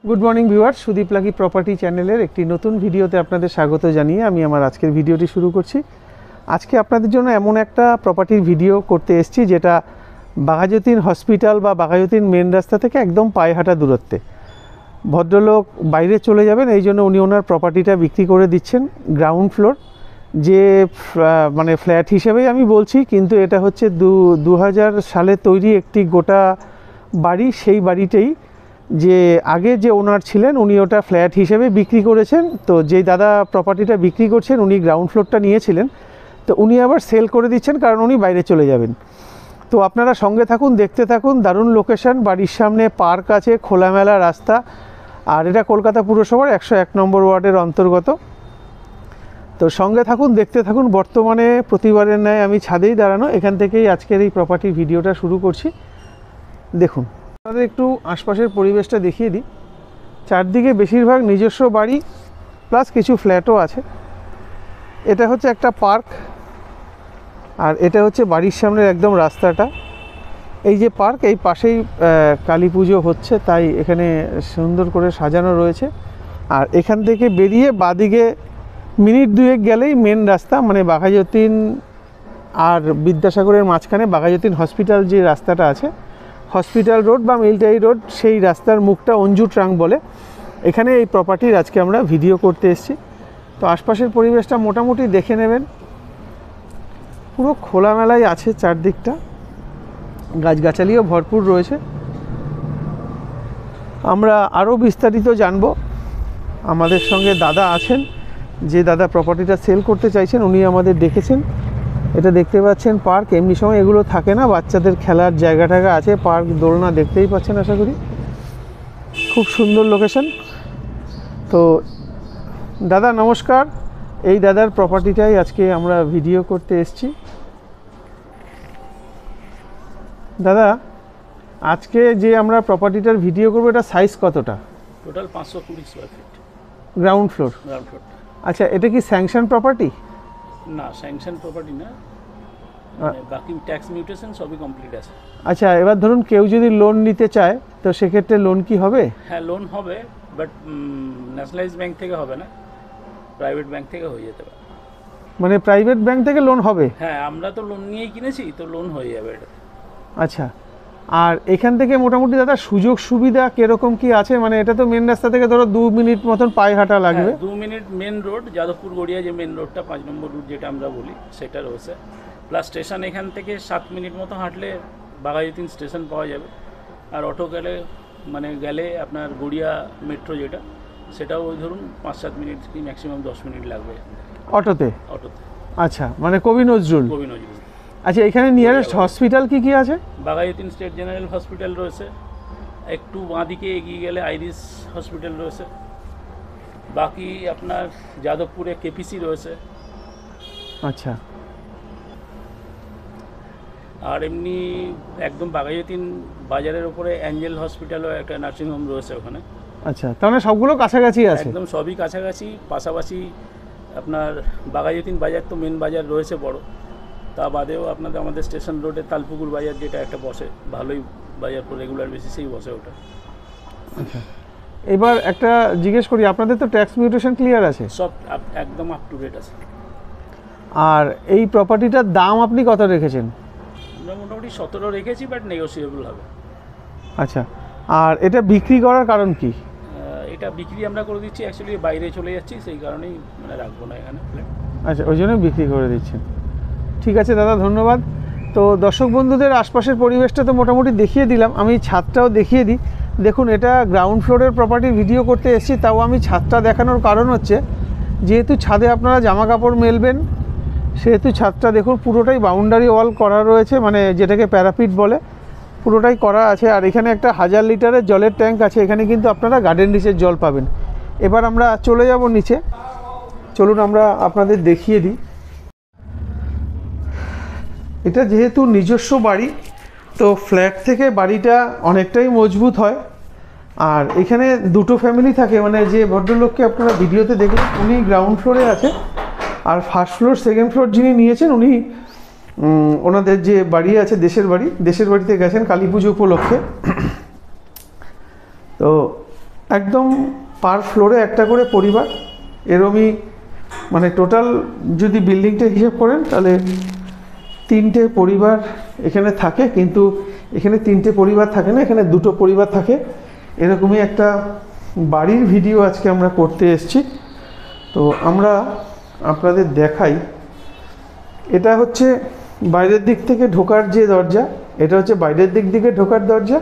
Good morning viewer, Sudip lucky property চ্যানেলের একটি নতুন ভিডিওতে আপনাদের স্বাগত জানিয়ে আমি আমার আজকের ভিডিওটি শুরু করছি। আজকে আপনাদের জন্য এমন একটা প্রপার্টির ভিডিও করতে এসেছি যেটা বাঘাযতীন হসপিটাল বা বাঘাযতীন মেন রাস্তা থেকে একদম পায়ে হাঁটা দূরত্বে। ভদ্রলোক বাইরে চলে যাবেন, এই জন্য উনি ওনার প্রপার্টিটা বিক্রি করে দিচ্ছেন গ্রাউন্ড ফ্লোর, যে মানে ফ্ল্যাট হিসেবেই আমি বলছি, কিন্তু এটা হচ্ছে 2000 সালে তৈরি একটি গোটা বাড়ি। সেই বাড়িটাই যে আগে যে ওনার ছিলেন উনি ওটা ফ্ল্যাট হিসেবে বিক্রি করেছেন। তো যেই দাদা প্রপার্টিটা বিক্রি করছেন উনি গ্রাউন্ড ফ্লোরটা নিয়েছিলেন, তো উনি আবার সেল করে দিচ্ছেন কারণ উনি বাইরে চলে যাবেন। তো আপনারা সঙ্গে থাকুন, দেখতে থাকুন। দারুণ লোকেশন, বাড়ির সামনে পার্ক আছে, খোলামেলা রাস্তা, আর এটা কলকাতা পুরসভার 101 নম্বর ওয়ার্ডের অন্তর্গত। তো সঙ্গে থাকুন, দেখতে থাকুন। বর্তমানে প্রতিবারের ন্যায় আমি ছাদেই দাঁড়ানো, এখান থেকেই আজকের এই প্রপার্টির ভিডিওটা শুরু করছি। দেখুন, আপনাদের একটু আশপাশের পরিবেশটা দেখিয়ে দিই। চারদিকে বেশিরভাগ নিজস্ব বাড়ি প্লাস কিছু ফ্ল্যাটও আছে। এটা হচ্ছে একটা পার্ক, আর এটা হচ্ছে বাড়ির সামনের একদম রাস্তাটা। এই যে পার্ক, এই পাশেই কালী পুজো হচ্ছে, তাই এখানে সুন্দর করে সাজানো রয়েছে। আর এখান থেকে বেরিয়ে বাদিকে মিনিট দুয়েক গেলেই মেন রাস্তা, মানে বাঘাযতীন আর বিদ্যাসাগরের মাঝখানে বাঘাযতীন হসপিটাল যে রাস্তাটা আছে, হসপিটাল রোড বা মিলিটারি রোড, সেই রাস্তার মুখটা অঞ্জু ট্রাঙ্ক বলে। এখানে এই প্রপার্টির আজকে আমরা ভিডিও করতে এসেছি। তো আশপাশের পরিবেশটা মোটামুটি দেখে নেবেন, পুরো খোলামেলাই আছে, চারদিকটা গাছগাছালিও ভরপুর রয়েছে। আমরা আরও বিস্তারিত জানব। আমাদের সঙ্গে দাদা আছেন, যে দাদা প্রপার্টিটা সেল করতে চাইছেন উনি আমাদের ডেকেছেন। এটা দেখতে পাচ্ছেন পার্ক, এমনি সময় এগুলো থাকে না, বাচ্চাদের খেলার জায়গা টাগা আছে, পার্ক, দোলনা দেখতেই পাচ্ছেন আশা করি। খুব সুন্দর লোকেশন। তো দাদা নমস্কার, এই দাদার প্রপার্টিটাই আজকে আমরা ভিডিও করতে এসেছি। দাদা, আজকে যে আমরা প্রপার্টিটার ভিডিও করবো, এটা সাইজ কতটা? Total 520 square feet ground floor. আচ্ছা, এটা কি স্যাংশন প্রপার্টি? না, স্যাংশন প্রপার্টি না, বাকি ট্যাক্স মিউটেশন সবই কমপ্লিট আছে। আচ্ছা, এবার ধরুন কেউ যদি লোন নিতে চায়, তো সেক্ষেত্রে লোন কি হবে? হ্যাঁ, লোন হবে, বাট ন্যাশনালাইজ ব্যাংক থেকে হবে না, প্রাইভেট ব্যাংক থেকে হয়ে যেতে পারে। মানে প্রাইভেট ব্যাংক থেকে লোন হবে? হ্যাঁ, আমরা তো লোন নিয়েই কিনেছি, তো লোন হয়ে যাবে এটা। আচ্ছা, আর এখান থেকে মোটামুটি দাদা সুযোগ সুবিধা কিরকম কি আছে? মানে এটা তো মেন রাস্তা থেকে ধরো 2 মিনিট মতন পায়ে হাঁটা লাগবে। 2 minute main road, Jadavpur Garia যে মেন রোডটা 5 নম্বর রুট যেটা আমরা বলি, সেটা রয়েছে। প্লাস স্টেশন এখান থেকে 7 মিনিট মতো হাঁটলে বাঘাযতীন স্টেশন পাওয়া যাবে। আর অটো গেলে গেলে আপনার গড়িয়া মেট্রো যেটা, সেটাও ওই ধরুন 5-7 মিনিট কি ম্যাক্সিমাম 10 মিনিট লাগবে অটোতে। আচ্ছা, মানে কবি নজরুল। আচ্ছা, এখানে নিয়ারেস্ট হসপিটাল কি আছে? বাঘাযতীন স্টেট জেনারেল হসপিটাল রয়েছে, একটু বাঁদিকে এগিয়ে গেলে আইরিস হসপিটাল রয়েছে, বাকি আপনার যাদবপুরে কেপিসি রয়েছে। আচ্ছা, আর এমনি একদম বাঘাযতীন বাজারের উপরে অ্যাঞ্জেল হসপিটালও একটা নার্সিংহোম রয়েছে ওখানে। আচ্ছা, তাহলে সবগুলো কাছাকাছি আছে? একদম সবই কাছাকাছি। পাশাপাশি আপনার বাঘাযতীন বাজার তো মেন বাজার রয়েছে বড়, তা বাদেও আমাদের স্টেশন রোডে তালপুকুর বাজার যেটা একটা বসে, ভালোই বাজার, রেগুলার বেসিসেই বসে ওটা। আচ্ছা, এবার একটা জিজ্ঞেস করি, আপনাদের তো ট্যাক্স মিউটেশন ক্লিয়ার আছে? সব একদম আপ টু ডেট আছে। আর এই প্রপার্টিটার দাম আপনি কত রেখেছেন? আমরা মোটামুটি 17 রেখেছি, বাট নেগোসিয়েবল হবে। আচ্ছা, আর এটা বিক্রি করার কারণ কি? এটা বিক্রি আমরা করে দিচ্ছি, অ্যাকচুয়ালি বাইরে চলে যাচ্ছি, সেই কারণেই রাখবো না এখানে ফ্ল্যাট। আচ্ছা, ওই জন্য বিক্রি করে দিচ্ছেন। ঠিক আছে দাদা, ধন্যবাদ। তো দর্শক বন্ধুদের আশপাশের পরিবেশটা তো মোটামুটি দেখিয়ে দিলাম, আমি ছাদটাও দেখিয়ে দিই। দেখুন, এটা গ্রাউন্ড ফ্লোরের প্রপার্টির ভিডিও করতে এসেছি, তাও আমি ছাদটা দেখানোর কারণ হচ্ছে, যেহেতু ছাদে আপনারা জামা কাপড় মেলবেন, সেহেতু ছাদটা দেখুন পুরোটাই বাউন্ডারি ওয়াল করা রয়েছে, মানে যেটাকে প্যারাপিট বলে, পুরোটাই করা আছে। আর এখানে একটা 1000 লিটারের জলের ট্যাঙ্ক আছে, এখানে কিন্তু আপনারা গার্ডেন রিচের জল পাবেন। এবার আমরা চলে যাব নিচে, চলুন আমরা আপনাদের দেখিয়ে দিই। এটা যেহেতু নিজস্ব বাড়ি, তো ফ্ল্যাট থেকে বাড়িটা অনেকটাই মজবুত হয়। আর এখানে দুটো ফ্যামিলি থাকে, মানে যে ভদ্রলোককে আপনারা ভিডিওতে দেখলেন উনি গ্রাউন্ড ফ্লোরে আছে, আর ফার্স্ট ফ্লোর সেকেন্ড ফ্লোর যিনি নিয়েছেন উনি ওনাদের যে বাড়ি আছে দেশের বাড়িতে গেছেন কালী পুজো উপলক্ষে। তো একদম পার ফ্লোরে একটা করে পরিবার, এরমই মানে টোটাল যদি বিল্ডিংটা হিসেব করেন তাহলে 3টে পরিবার এখানে থাকে, কিন্তু এখানে 3টে পরিবার থাকে না, এখানে 2টো পরিবার থাকে। এরকমই একটা বাড়ির ভিডিও আজকে আমরা করতে এসেছি। তো আমরা আপনাদের দেখাই, এটা হচ্ছে বাইরের দিক থেকে ঢোকার যে দরজা, এটা হচ্ছে বাইরের দিক থেকে ঢোকার দরজা,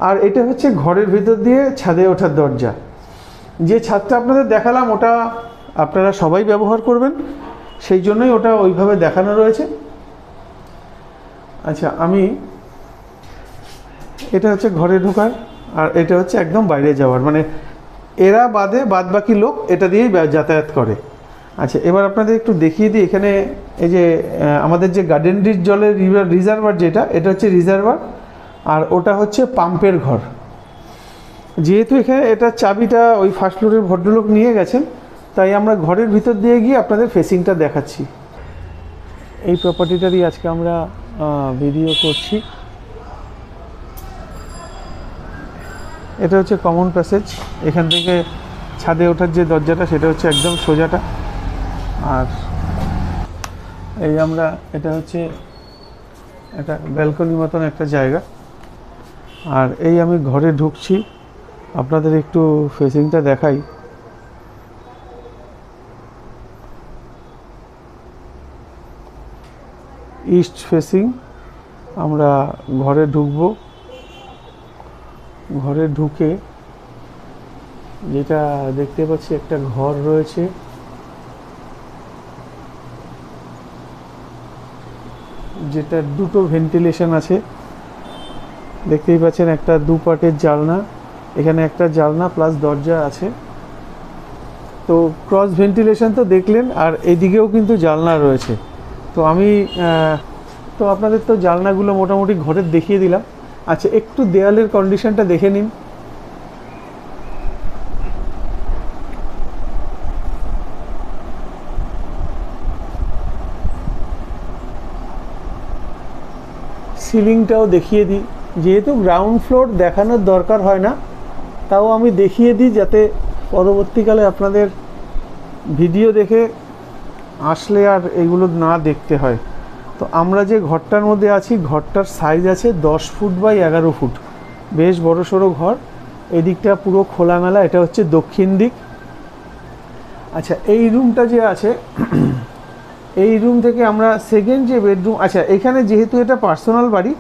আর এটা হচ্ছে ঘরের ভিতর দিয়ে ছাদে ওঠার দরজা। যে ছাদটা আপনাদের দেখালাম ওটা আপনারা সবাই ব্যবহার করবেন, সেই জন্যই ওটা ওইভাবে দেখানো রয়েছে। আচ্ছা, এটা হচ্ছে ঘরে ঢোকার, আর এটা হচ্ছে একদম বাইরে যাওয়ার, মানে এরা বাদ বাকি লোক এটা দিয়েই যাতায়াত করে। আচ্ছা, এবার আপনাদের একটু দেখিয়ে দিই, এখানে এই যে আমাদের যে গার্ডেনরির জলের রিজার্ভার যেটা, এটা হচ্ছে রিজার্ভার, আর ওটা হচ্ছে পাম্পের ঘর। যেহেতু এখানে এটা চাবিটা ওই ফার্স্ট ফ্লোরের ভদ্রলোক নিয়ে গেছেন, তাই আমরা ঘরের ভিতর দিয়ে গিয়ে আপনাদের ফেসিংটা দেখাচ্ছি। এই প্রপার্টিটারই আজকে আমরা ভিডিও করছি। এটা হচ্ছে কমন প্যাসেজ, এখান থেকে ছাদে ওঠার যে দরজাটা সেটা হচ্ছে একদম সোজাটা। আর এই এটা হচ্ছে একটা ব্যালকনি মতন একটা জায়গা। আর এই আমি ঘরে ঢুকছি, আপনাদের একটু ফেসিংটা দেখাই। East facing. আমরা ঘরে ঢুকবো, ঘরে ঢুকে যেটা দেখতে পাচ্ছি একটা ঘর রয়েছে, যেটা 2টো ভেন্টিলেশন আছে, দেখতেই পাচ্ছেন একটা 2 পার্টের জানলা, এখানে একটা জানলা প্লাস দরজা আছে। তো ক্রস ভেন্টিলেশন তো দেখলেন, আর এদিকেও কিন্তু জানলা রয়েছে। তো তো আপনাদের তো জানলাগুলো মোটামুটি ঘরের দেখিয়ে দিলাম। আচ্ছা, একটু দেয়ালের কন্ডিশনটা দেখে নিন। সিলিংটাও দেখিয়ে দিই, যেহেতু গ্রাউন্ড ফ্লোর দেখানোর দরকার হয় না, তাও আমি দেখিয়ে দিই যাতে পরবর্তীকালে আপনাদের ভিডিও দেখে আসলে আর এগুলো না দেখতে হয়। তো আমরা যে ঘরটার মধ্যে আছি, ঘরটার সাইজ আছে 10 ফুট বাই 11 ফুট, বেশ বড় সড়ো ঘর। এদিকটা পুরো খোলামেলা, এটা হচ্ছে দক্ষিণ দিক। আচ্ছা, এই রুমটা যে আছে, এই রুম থেকে আমরা সেকেন্ড যে বেডরুম, আচ্ছা এখানে যেহেতু এটা পার্সোনাল বাড়ি,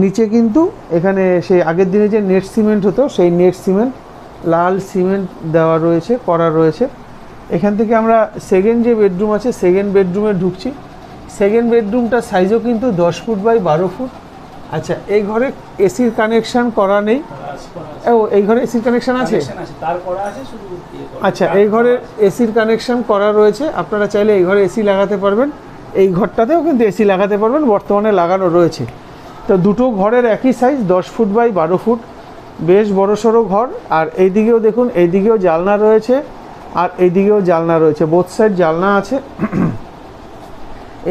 নিচে কিন্তু এখানে সেই আগের দিনে যে নেট সিমেন্ট হতো সেই নেট সিমেন্ট, লাল সিমেন্ট দেওয়া রয়েছে, করা রয়েছে। এখান থেকে আমরা সেকেন্ড যে বেডরুম আছে সেকেন্ড বেডরুমে ঢুকছি। সেকেন্ড বেডরুমটার সাইজও কিন্তু 10 ফুট বাই 12 ফুট। আচ্ছা, এই ঘরে এসির কানেকশান করা নেই। ও, এই ঘরে এসির কানেকশান আছে? আচ্ছা, এই ঘরে এসির কানেকশান করা রয়েছে, আপনারা চাইলে এই ঘরে এসি লাগাতে পারবেন। এই ঘরটাতেও কিন্তু এসি লাগাতে পারবেন, বর্তমানে লাগানো রয়েছে। তো দুটো ঘরের একই সাইজ, 10 ফুট বাই 12 ফুট, বেশ বড় সড়ো ঘর। আর এইদিকেও দেখুন, এইদিকেও জানলা রয়েছে আর এইদিকেও জানলা রয়েছে, বোথ সাইড জানলা আছে।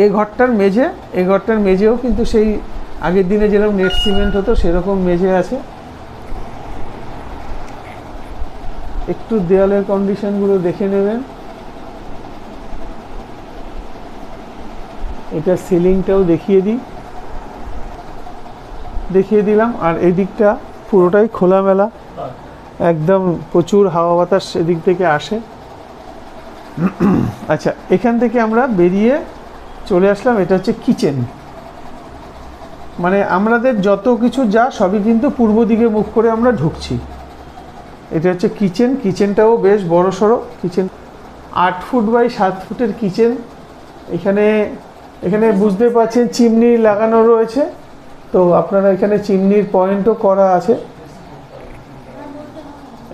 এই ঘরটার মেঝেও কিন্তু সেই আগের দিনে যেরকম নেট সিমেন্ট হতো সেরকম মেঝে আছে। একটু দেয়ালের কন্ডিশনগুলো দেখে নেবেন। এটা সিলিংটাও দেখিয়ে দিলাম। আর এই দিকটা পুরোটাই খোলামেলা, একদম প্রচুর হাওয়া বাতাস এদিক থেকে আসে। আচ্ছা, এখান থেকে আমরা বেরিয়ে চলে আসলাম, এটা হচ্ছে কিচেন। মানে আমাদের যত কিছু যা সবই কিন্তু পূর্ব দিকে মুখ করে আমরা ঢুকছি। এটা হচ্ছে কিচেন। কিচেনটাও বেশ বড় সড়ো কিচেন, 8 ফুট বাই 7 ফুটের কিচেন। এখানে বুঝতে পারছেন চিমনি লাগানো রয়েছে, তো আপনারা এখানে চিমনির পয়েন্টও করা আছে।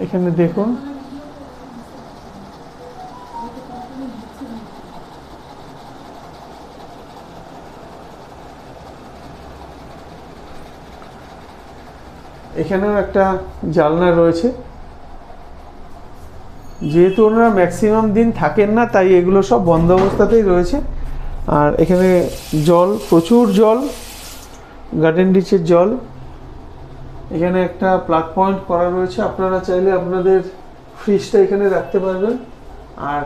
এখানে দেখুন, এখানেও একটা জানলা রয়েছে। যেহেতু ওনারা ম্যাক্সিমাম দিন থাকেন না, তাই এগুলো সব বন্ধ অবস্থাতেই রয়েছে। আর এখানে জল, প্রচুর জল, গার্ডেন রিচের জল। এখানে একটা প্লাগ পয়েন্ট করা রয়েছে, আপনারা চাইলে আপনাদের ফ্রিজটা এখানে রাখতে পারবেন। আর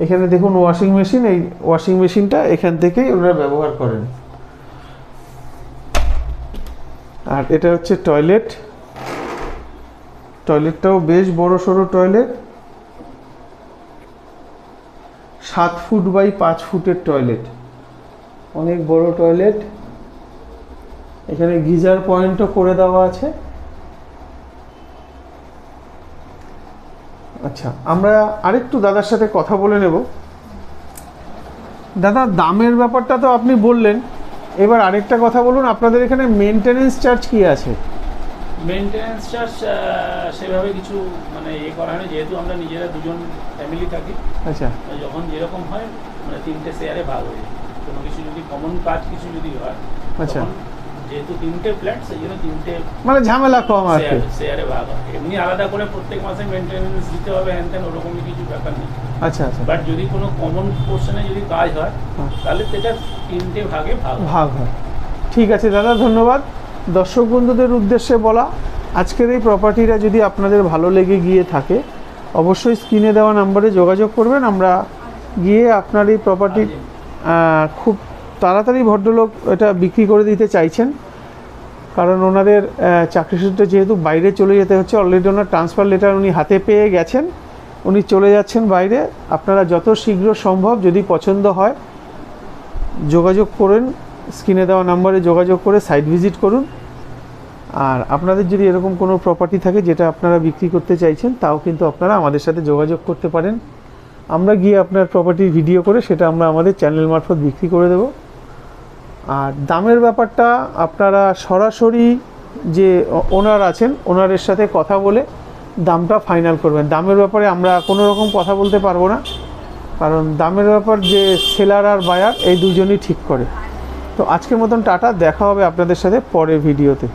এখানে দেখুন ওয়াশিং মেশিন, এই ওয়াশিং মেশিনটা এখান থেকেই ওনারা ব্যবহার করেন। আর এটা হচ্ছে টয়লেট, টয়লেটটাও বেশ বড় সড়ো টয়লেট, 7 ফুট বাই 5 ফুটের টয়লেট, অনেক বড় টয়লেট। এখানে গিজার পয়েন্টও করে দেওয়া আছে। আচ্ছা, আমরা আরেকটু দাদার সাথে কথা বলে নেব। দাদা, দামের ব্যাপারটা তো আপনি বললেন, এবার আরেকটা কথা বলুন, আপনাদের এখানে মেনটেনেন্স চার্জ কি আছে? মেনটেন্যান্স চার্জ সেভাবে কিছু মানে করা হয় না, যেহেতু আমরা নিজেরা দুজন ফ্যামিলি থাকি। আচ্ছা, যখন যেরকম হয় মানে 3টে শেয়ারে ভাগ হয়ে যায়। কোনো কিছু যদি কমন কাজ কিছু যদি হয়, আচ্ছা, তখন যেহেতু 3টে ফ্ল্যাট, সেই জন্য 3টে মানে ঝামেলা কম আর কি। শেয়ারে ভাগ হয়। এমনি আলাদা করে প্রত্যেক মাসে মেনটেন্যান্স দিতে হবে হ্যান ত্যান ওরকমই কিছু ব্যাপার নেই। আচ্ছা আচ্ছা, বাট যদি কোনো কমন পোর্শনে যদি কাজ হয়, তাহলে সেটা 3টে ভাগে ভাগ হয়। ঠিক আছে দাদা, ধন্যবাদ। দর্শক বন্ধুদের উদ্দেশ্যে বলা, আজকের এই প্রপার্টিটা যদি আপনাদের ভালো লেগে গিয়ে থাকে, অবশ্যই স্ক্রিনে দেওয়া নাম্বারে যোগাযোগ করবেন। আমরা গিয়ে আপনার এই প্রপার্টি খুব তাড়াতাড়ি ভদ্রলোক এটা বিক্রি করে দিতে চাইছেন, কারণ ওনাদের চাকরি সূত্রে যেহেতু বাইরে চলে যেতে হচ্ছে, অলরেডি ওনার ট্রান্সফার লেটার উনি হাতে পেয়ে গেছেন, উনি চলে যাচ্ছেন বাইরে। আপনারা যত শীঘ্র সম্ভব যদি পছন্দ হয় যোগাযোগ করেন, স্ক্রিনে দেওয়া নাম্বারে যোগাযোগ করে সাইট ভিজিট করুন। আর আপনাদের যদি এরকম কোনো প্রপার্টি থাকে যেটা আপনারা বিক্রি করতে চাইছেন, তাও কিন্তু আপনারা আমাদের সাথে যোগাযোগ করতে পারেন। আমরা গিয়ে আপনার প্রপার্টির ভিডিও করে সেটা আমরা আমাদের চ্যানেল মারফত বিক্রি করে দেব। আর দামের ব্যাপারটা আপনারা সরাসরি যে ওনার আছেন, ওনারের সাথে কথা বলে দামটা ফাইনাল করবেন। দামের ব্যাপারে আমরা কোনো রকম কথা বলতে পারবো না, কারণ দামের ব্যাপার যে সেলার আর বায়ার এই দুজনই ঠিক করে। তো আজকের মতন টাটা, দেখা হবে আপনাদের সাথে পরের ভিডিওতে।